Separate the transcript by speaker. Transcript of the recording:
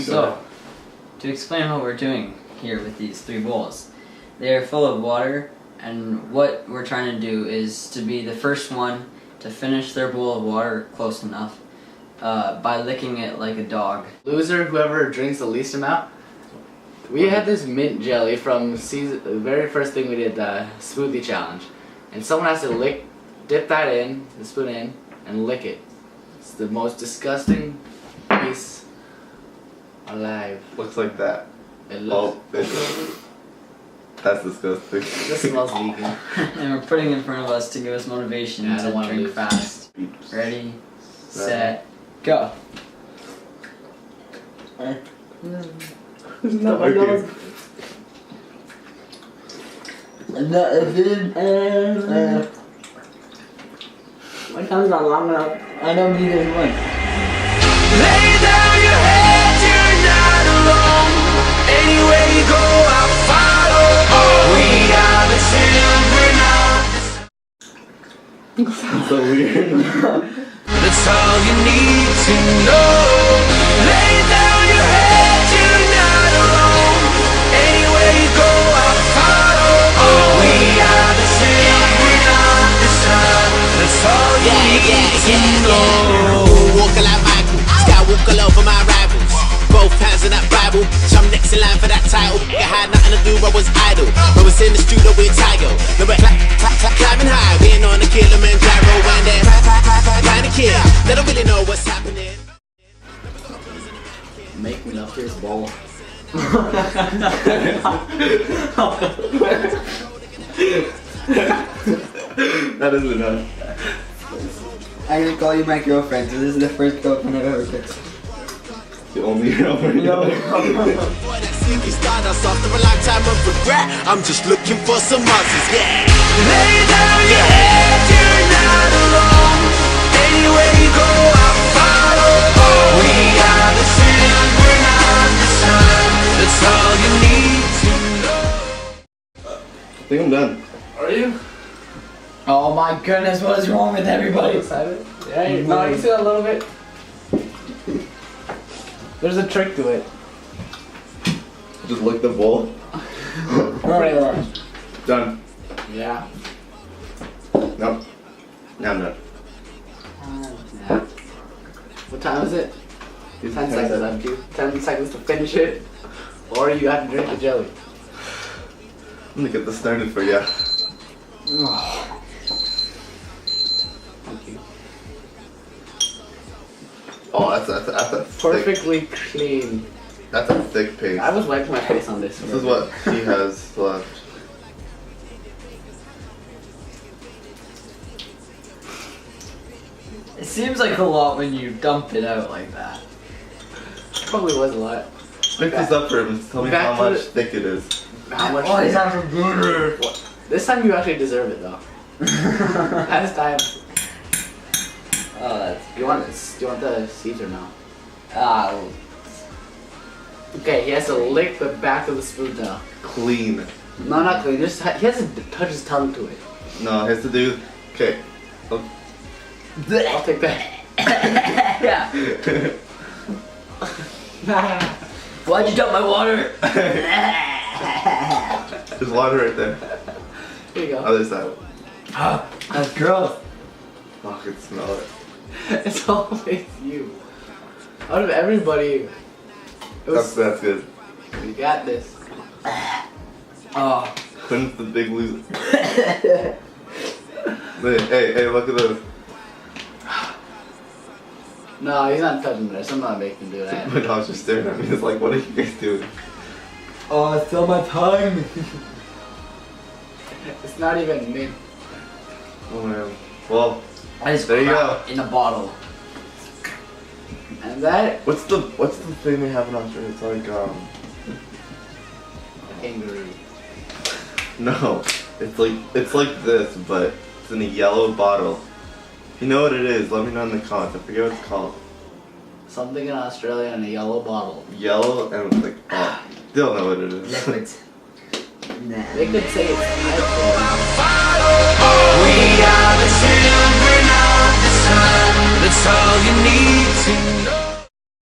Speaker 1: So, to explain what we're doing here with these 3 bowls, they are full of water, and what we're trying to do is to be the first one to finish their bowl of water close enough by licking it like a dog.
Speaker 2: Loser, whoever drinks the least amount. We had this mint jelly from the very first thing we did, the smoothie challenge, and someone has to dip that in, the spoon in, and lick it. It's the most disgusting piece alive.
Speaker 3: Looks like that.
Speaker 2: It looks.
Speaker 3: That's disgusting.
Speaker 2: This smells vegan.
Speaker 1: And we're putting it in front of us to give us motivation to drink fast. Ready, set, go.
Speaker 3: Not my nose.
Speaker 1: My tongue's not long enough. I know neither is one.
Speaker 4: Lay down your head, you're not alone. Anywhere you go, I'll follow. We are the children of the sun.
Speaker 3: Sounds so weird.
Speaker 4: That's all you need to know. Lay down your head, you're not alone. Anywhere you go, I'll follow. We are the children of the sun. That's all you need to know.
Speaker 5: Walking like Michael, Skywalk all over my rivals. Both hands in that Bible, so I'm next in line for that title. I had nothing to do, I was idle. I was in the studio with Tiger. No, we're climbing high, we ain't on the Kilimanjaro. And then trying to kill, they don't really know what's happening.
Speaker 2: Make me up this bowl.
Speaker 3: That is enough.
Speaker 1: I'm gonna call you my girlfriend, so this is the first girlfriend I've ever kissed.
Speaker 3: The only girlfriend.
Speaker 5: Boy, that CV started us after a lifetime of regret. I'm just looking for some answers, yeah.
Speaker 4: Lay down your head, you're not alone. Anywhere you go, I'll follow. We are the children of the sun. That's all you need to know.
Speaker 3: I think I'm done.
Speaker 2: Are you?
Speaker 1: Oh my goodness, what is wrong with everybody?
Speaker 2: Yeah, no, you see that a little bit? There's a trick to it.
Speaker 3: Just lick the bowl.
Speaker 2: Right.
Speaker 3: Done.
Speaker 2: Yeah.
Speaker 3: Nope. Now I'm done.
Speaker 2: Yeah. What time is it? 10 seconds left, you. 10 seconds to finish it. Or you have to drink the jelly.
Speaker 3: I'm gonna get this started for you.
Speaker 2: Thank you.
Speaker 3: Oh, that's a thick,
Speaker 2: Perfectly clean.
Speaker 3: that's a thick paste.
Speaker 2: I was wiping my face on this.
Speaker 3: This is what she has left.
Speaker 1: It seems like a lot when you dump it out like that.
Speaker 2: Probably was a lot.
Speaker 3: Pick this up for him and tell me
Speaker 2: Back
Speaker 3: how
Speaker 2: to
Speaker 3: much thick it is.
Speaker 2: How much?
Speaker 1: Oh, he's having good.
Speaker 2: This time you actually deserve it though. Last time.
Speaker 1: Oh, that's.
Speaker 2: Do you want this? Do you want the seeds or no?
Speaker 1: Ah,
Speaker 2: Okay, he has to lick the back of the spoon now.
Speaker 3: Clean.
Speaker 2: No, not clean. Just he has to touch his tongue to it.
Speaker 3: No, it has to do. Okay.
Speaker 2: I'll take that.
Speaker 1: Why'd you dump my water?
Speaker 3: There's water right there.
Speaker 2: Here you go.
Speaker 3: Other side.
Speaker 1: Ah, that's gross.
Speaker 3: Oh, I can smell it.
Speaker 2: It's always you. Out of everybody, it was,
Speaker 3: That's good.
Speaker 2: you got this.
Speaker 1: Oh.
Speaker 3: Quinn's the big loser. Hey, look at this.
Speaker 2: No, he's not touching this. I'm not making him do that.
Speaker 3: My dog's just staring at me. It's like, what are you guys doing?
Speaker 1: Oh, it's still my tongue.
Speaker 2: It's not even mint.
Speaker 3: Oh man. Well,
Speaker 1: I just
Speaker 3: there you
Speaker 1: crap
Speaker 3: go.
Speaker 1: in a bottle.
Speaker 2: And that
Speaker 3: What's the thing they have in Australia? It's like
Speaker 2: kangaroo.
Speaker 3: no, it's like this, but it's in a yellow bottle. If you know what it is, let me know in the comments. I forget what it's called.
Speaker 2: Something in Australia in a yellow bottle.
Speaker 3: Yellow and it's like still know what it is.
Speaker 1: Liquid. Nah.
Speaker 2: They could say it's
Speaker 4: We are the children of the sun. That's all you need to know.